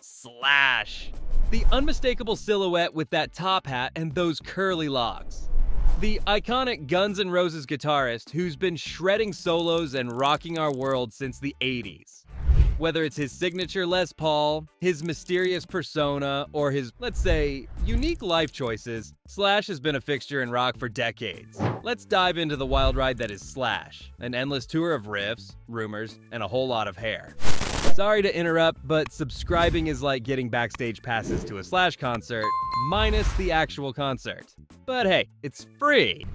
Slash. The unmistakable silhouette with that top hat and those curly locks. The iconic Guns N' Roses guitarist who's been shredding solos and rocking our world since the 80s. Whether it's his signature Les Paul, his mysterious persona, or his, let's say, unique life choices, Slash has been a fixture in rock for decades. Let's dive into the wild ride that is Slash, an endless tour of riffs, rumors, and a whole lot of hair. Sorry to interrupt, but subscribing is like getting backstage passes to a Slash concert, minus the actual concert. But hey, it's free!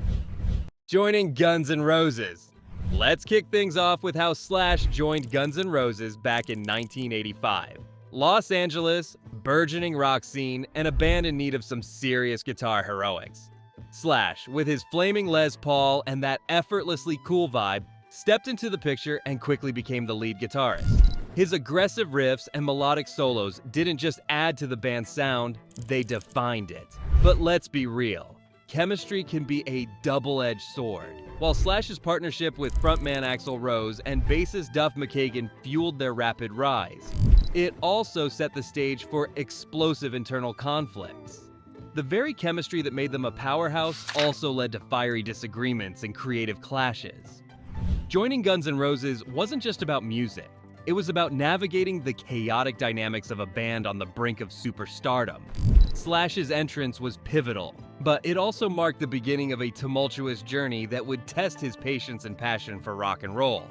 Joining Guns N' Roses. Let's kick things off with how Slash joined Guns N' Roses back in 1985. Los Angeles, burgeoning rock scene, and a band in need of some serious guitar heroics. Slash, with his flaming Les Paul and that effortlessly cool vibe, stepped into the picture and quickly became the lead guitarist. His aggressive riffs and melodic solos didn't just add to the band's sound, they defined it. But let's be real, chemistry can be a double-edged sword. While Slash's partnership with frontman Axl Rose and bassist Duff McKagan fueled their rapid rise, it also set the stage for explosive internal conflicts. The very chemistry that made them a powerhouse also led to fiery disagreements and creative clashes. Joining Guns N' Roses wasn't just about music. It was about navigating the chaotic dynamics of a band on the brink of superstardom. Slash's entrance was pivotal, but it also marked the beginning of a tumultuous journey that would test his patience and passion for rock and roll.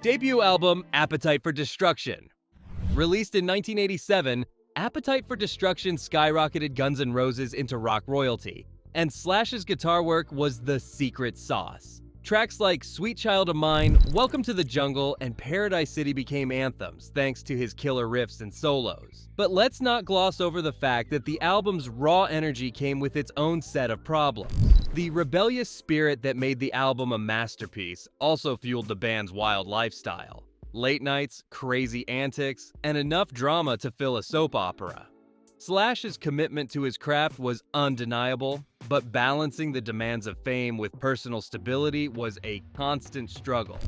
Debut album, Appetite for Destruction. Released in 1987, Appetite for Destruction skyrocketed Guns N' Roses into rock royalty, and Slash's guitar work was the secret sauce. Tracks like Sweet Child of Mine, Welcome to the Jungle, and Paradise City became anthems thanks to his killer riffs and solos. But let's not gloss over the fact that the album's raw energy came with its own set of problems. The rebellious spirit that made the album a masterpiece also fueled the band's wild lifestyle. Late nights, crazy antics, and enough drama to fill a soap opera. Slash's commitment to his craft was undeniable, but balancing the demands of fame with personal stability was a constant struggle.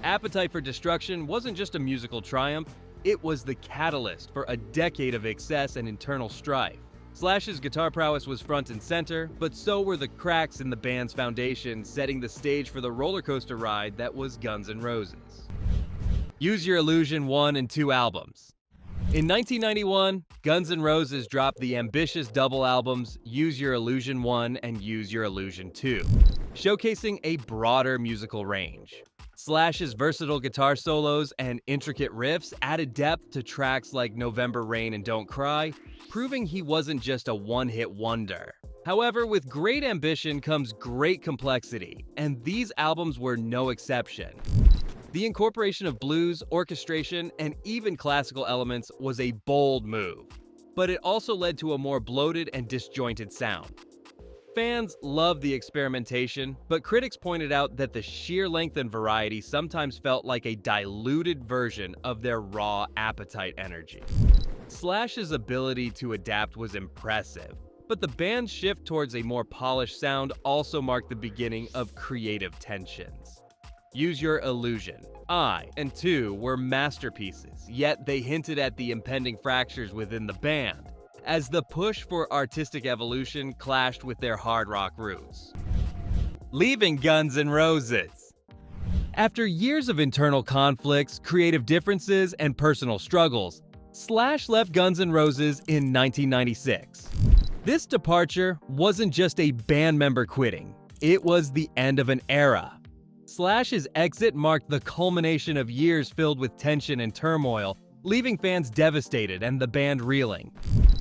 Appetite for Destruction wasn't just a musical triumph, it was the catalyst for a decade of excess and internal strife. Slash's guitar prowess was front and center, but so were the cracks in the band's foundation, setting the stage for the rollercoaster ride that was Guns N' Roses. Use Your Illusion 1 and 2 albums. In 1991, Guns N' Roses dropped the ambitious double albums Use Your Illusion 1 and Use Your Illusion 2, showcasing a broader musical range. Slash's versatile guitar solos and intricate riffs added depth to tracks like November Rain and Don't Cry, proving he wasn't just a one-hit wonder. However, with great ambition comes great complexity, and these albums were no exception. The incorporation of blues, orchestration, and even classical elements was a bold move, but it also led to a more bloated and disjointed sound. Fans loved the experimentation, but critics pointed out that the sheer length and variety sometimes felt like a diluted version of their raw Appetite energy. Slash's ability to adapt was impressive, but the band's shift towards a more polished sound also marked the beginning of creative tensions. Use Your Illusion. I and 2 were masterpieces, yet they hinted at the impending fractures within the band, as the push for artistic evolution clashed with their hard rock roots. Leaving Guns N' Roses. After years of internal conflicts, creative differences, and personal struggles, Slash left Guns N' Roses in 1996. This departure wasn't just a band member quitting, it was the end of an era. Slash's exit marked the culmination of years filled with tension and turmoil, leaving fans devastated and the band reeling.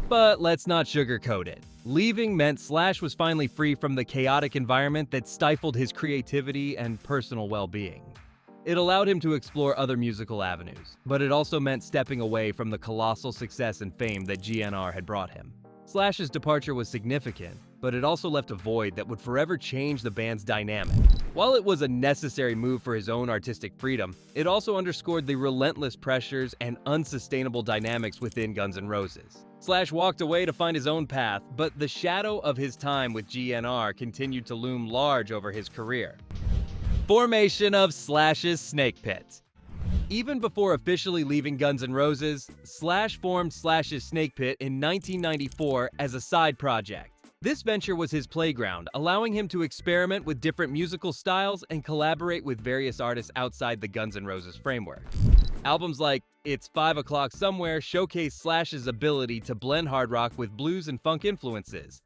But let's not sugarcoat it. Leaving meant Slash was finally free from the chaotic environment that stifled his creativity and personal well-being. It allowed him to explore other musical avenues, but it also meant stepping away from the colossal success and fame that GNR had brought him. Slash's departure was significant, but it also left a void that would forever change the band's dynamic. While it was a necessary move for his own artistic freedom, it also underscored the relentless pressures and unsustainable dynamics within Guns N' Roses. Slash walked away to find his own path, but the shadow of his time with GNR continued to loom large over his career. Formation of Slash's Snakepit. Even before officially leaving Guns N' Roses, Slash formed Slash's Snakepit in 1994 as a side project. This venture was his playground, allowing him to experiment with different musical styles and collaborate with various artists outside the Guns N' Roses framework. Albums like It's 5 O'Clock Somewhere showcase Slash's ability to blend hard rock with blues and funk influences,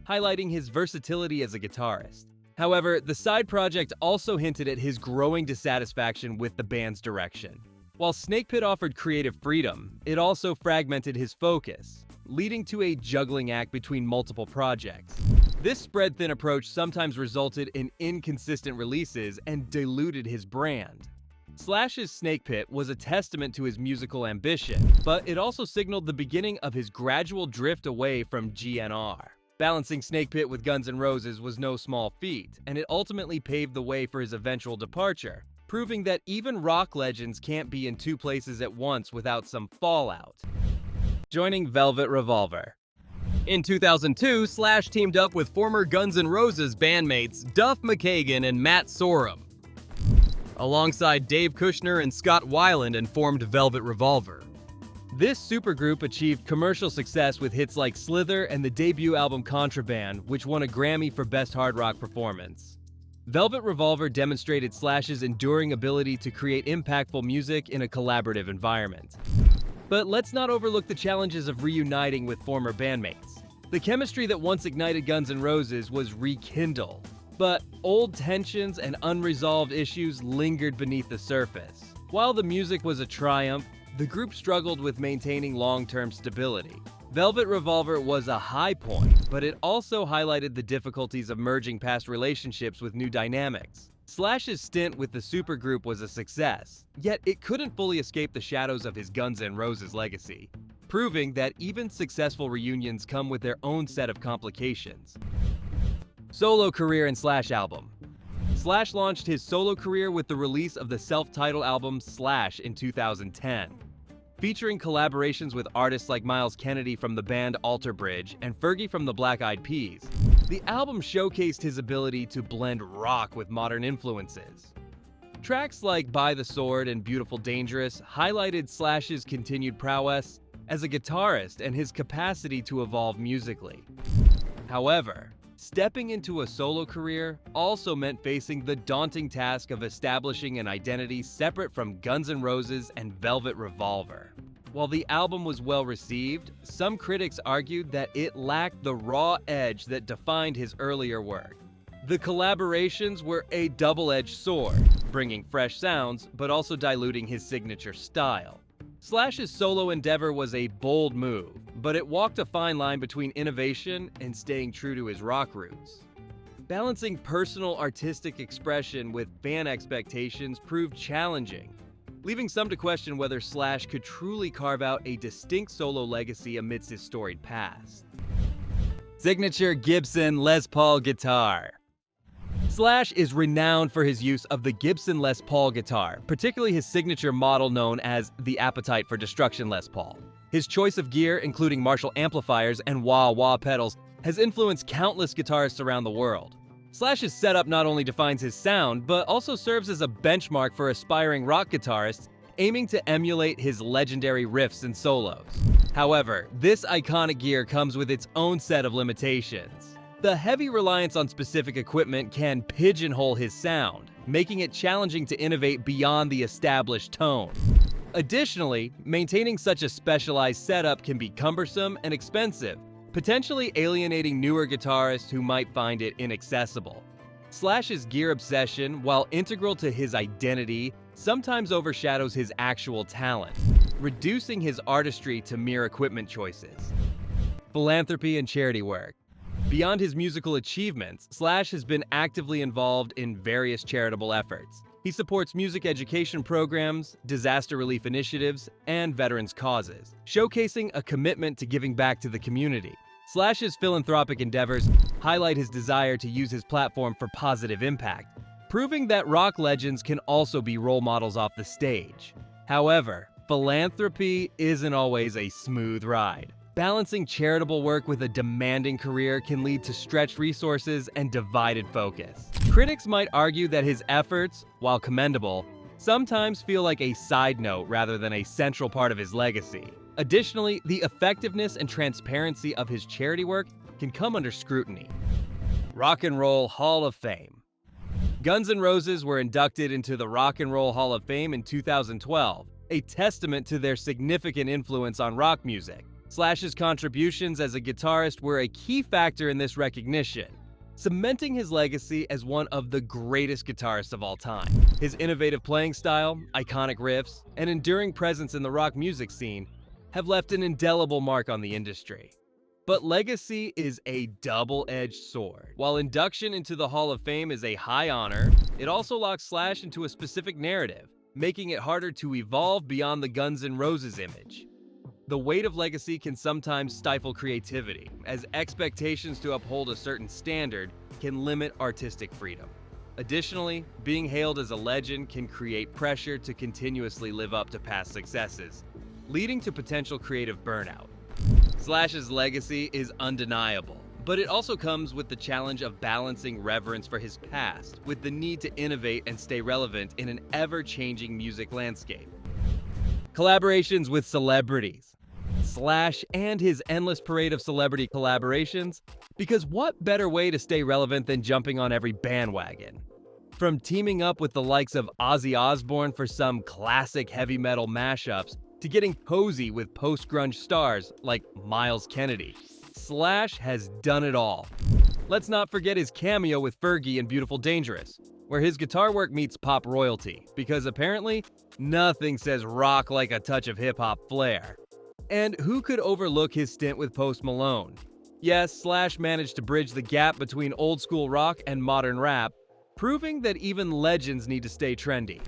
highlighting his versatility as a guitarist. However, the side project also hinted at his growing dissatisfaction with the band's direction. While Snakepit offered creative freedom, it also fragmented his focus, leading to a juggling act between multiple projects. This spread-thin approach sometimes resulted in inconsistent releases and diluted his brand. Slash's Snakepit was a testament to his musical ambition, but it also signaled the beginning of his gradual drift away from GNR. Balancing Snakepit with Guns N' Roses was no small feat, and it ultimately paved the way for his eventual departure, proving that even rock legends can't be in two places at once without some fallout. Joining Velvet Revolver. In 2002, Slash teamed up with former Guns N' Roses bandmates Duff McKagan and Matt Sorum, alongside Dave Kushner and Scott Weiland, and formed Velvet Revolver. This supergroup achieved commercial success with hits like Slither and the debut album Contraband, which won a Grammy for Best Hard Rock Performance. Velvet Revolver demonstrated Slash's enduring ability to create impactful music in a collaborative environment. But let's not overlook the challenges of reuniting with former bandmates. The chemistry that once ignited Guns N' Roses was rekindled, but old tensions and unresolved issues lingered beneath the surface. While the music was a triumph, the group struggled with maintaining long-term stability. Velvet Revolver was a high point, but it also highlighted the difficulties of merging past relationships with new dynamics. Slash's stint with the supergroup was a success, yet it couldn't fully escape the shadows of his Guns N' Roses legacy, proving that even successful reunions come with their own set of complications. Solo career and Slash album. Slash launched his solo career with the release of the self-titled album Slash in 2010. Featuring collaborations with artists like Miles Kennedy from the band Alter Bridge and Fergie from the Black Eyed Peas, the album showcased his ability to blend rock with modern influences. Tracks like By the Sword and Beautiful Dangerous highlighted Slash's continued prowess as a guitarist and his capacity to evolve musically. However, stepping into a solo career also meant facing the daunting task of establishing an identity separate from Guns N' Roses and Velvet Revolver. While the album was well received, some critics argued that it lacked the raw edge that defined his earlier work. The collaborations were a double-edged sword, bringing fresh sounds but also diluting his signature style. Slash's solo endeavor was a bold move, but it walked a fine line between innovation and staying true to his rock roots. Balancing personal artistic expression with fan expectations proved challenging, leaving some to question whether Slash could truly carve out a distinct solo legacy amidst his storied past. Signature Gibson Les Paul guitar. Slash is renowned for his use of the Gibson Les Paul guitar, particularly his signature model known as the Appetite for Destruction Les Paul. His choice of gear, including Marshall amplifiers and wah-wah pedals, has influenced countless guitarists around the world. Slash's setup not only defines his sound, but also serves as a benchmark for aspiring rock guitarists aiming to emulate his legendary riffs and solos. However, this iconic gear comes with its own set of limitations. The heavy reliance on specific equipment can pigeonhole his sound, making it challenging to innovate beyond the established tone. Additionally, maintaining such a specialized setup can be cumbersome and expensive, potentially alienating newer guitarists who might find it inaccessible. Slash's gear obsession, while integral to his identity, sometimes overshadows his actual talent, reducing his artistry to mere equipment choices. Philanthropy and charity work. Beyond his musical achievements, Slash has been actively involved in various charitable efforts. He supports music education programs, disaster relief initiatives, and veterans' causes, showcasing a commitment to giving back to the community. Slash's philanthropic endeavors highlight his desire to use his platform for positive impact, proving that rock legends can also be role models off the stage. However, philanthropy isn't always a smooth ride. Balancing charitable work with a demanding career can lead to stretched resources and divided focus. Critics might argue that his efforts, while commendable, sometimes feel like a side note rather than a central part of his legacy. Additionally, the effectiveness and transparency of his charity work can come under scrutiny. Rock and Roll Hall of Fame. Guns N' Roses were inducted into the Rock and Roll Hall of Fame in 2012, a testament to their significant influence on rock music. Slash's contributions as a guitarist were a key factor in this recognition, cementing his legacy as one of the greatest guitarists of all time. His innovative playing style, iconic riffs, and enduring presence in the rock music scene have left an indelible mark on the industry. But legacy is a double-edged sword. While induction into the Hall of Fame is a high honor, it also locks Slash into a specific narrative, making it harder to evolve beyond the Guns N' Roses image. The weight of legacy can sometimes stifle creativity, as expectations to uphold a certain standard can limit artistic freedom. Additionally, being hailed as a legend can create pressure to continuously live up to past successes, leading to potential creative burnout. Slash's legacy is undeniable, but it also comes with the challenge of balancing reverence for his past with the need to innovate and stay relevant in an ever-changing music landscape. Collaborations with celebrities. Slash and his endless parade of celebrity collaborations, because what better way to stay relevant than jumping on every bandwagon? From teaming up with the likes of Ozzy Osbourne for some classic heavy metal mashups, to getting cozy with post-grunge stars like Miles Kennedy, Slash has done it all. Let's not forget his cameo with Fergie and Beautiful Dangerous, where his guitar work meets pop royalty, because apparently, nothing says rock like a touch of hip-hop flair. And who could overlook his stint with Post Malone? Yes, Slash managed to bridge the gap between old-school rock and modern rap, proving that even legends need to stay trendy.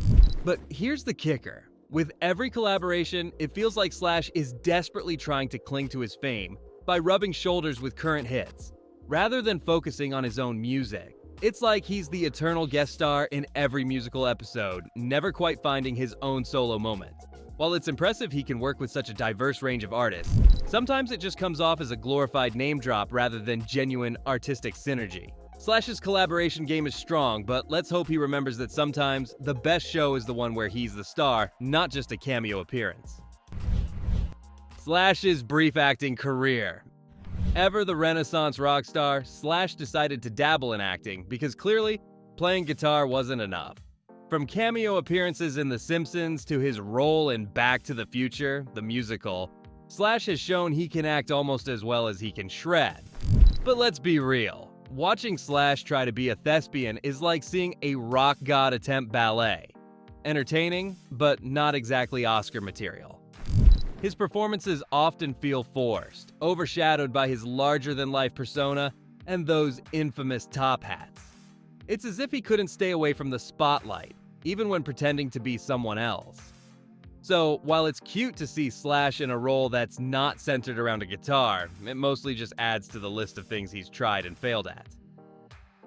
But here's the kicker. With every collaboration, it feels like Slash is desperately trying to cling to his fame by rubbing shoulders with current hits, rather than focusing on his own music. It's like he's the eternal guest star in every musical episode, never quite finding his own solo moment. While it's impressive he can work with such a diverse range of artists, sometimes it just comes off as a glorified name drop rather than genuine artistic synergy. Slash's collaboration game is strong, but let's hope he remembers that sometimes the best show is the one where he's the star, not just a cameo appearance. Slash's brief acting career. Ever the Renaissance rock star, Slash decided to dabble in acting because clearly playing guitar wasn't enough. From cameo appearances in The Simpsons to his role in Back to the Future, the musical, Slash has shown he can act almost as well as he can shred. But let's be real. Watching Slash try to be a thespian is like seeing a rock god attempt ballet. Entertaining, but not exactly Oscar material. His performances often feel forced, overshadowed by his larger-than-life persona and those infamous top hats. It's as if he couldn't stay away from the spotlight, even when pretending to be someone else. So, while it's cute to see Slash in a role that's not centered around a guitar, it mostly just adds to the list of things he's tried and failed at.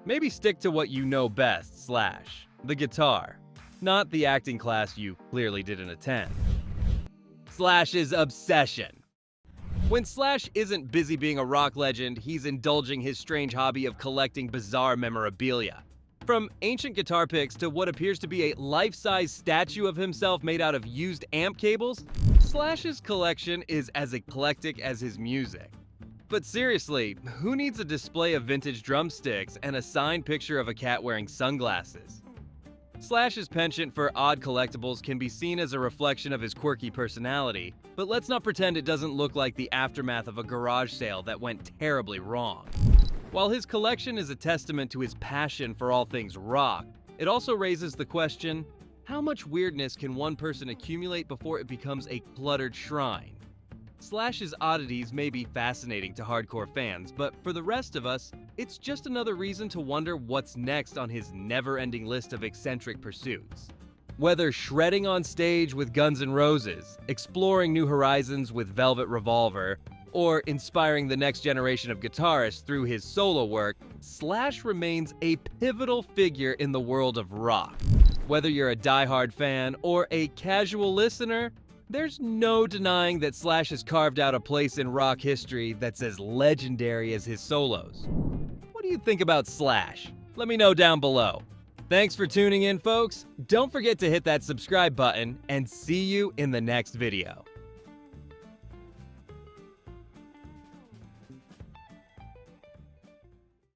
Maybe stick to what you know best, Slash, the guitar, not the acting class you clearly didn't attend. Slash's obsession. When Slash isn't busy being a rock legend, he's indulging his strange hobby of collecting bizarre memorabilia. From ancient guitar picks to what appears to be a life-size statue of himself made out of used amp cables, Slash's collection is as eclectic as his music. But seriously, who needs a display of vintage drumsticks and a signed picture of a cat wearing sunglasses? Slash's penchant for odd collectibles can be seen as a reflection of his quirky personality, but let's not pretend it doesn't look like the aftermath of a garage sale that went terribly wrong. While his collection is a testament to his passion for all things rock, it also raises the question, how much weirdness can one person accumulate before it becomes a cluttered shrine? Slash's oddities may be fascinating to hardcore fans, but for the rest of us, it's just another reason to wonder what's next on his never-ending list of eccentric pursuits. Whether shredding on stage with Guns N' Roses, exploring new horizons with Velvet Revolver, or inspiring the next generation of guitarists through his solo work, Slash remains a pivotal figure in the world of rock. Whether you're a diehard fan or a casual listener, there's no denying that Slash has carved out a place in rock history that's as legendary as his solos. What do you think about Slash? Let me know down below. Thanks for tuning in, folks. Don't forget to hit that subscribe button, and see you in the next video.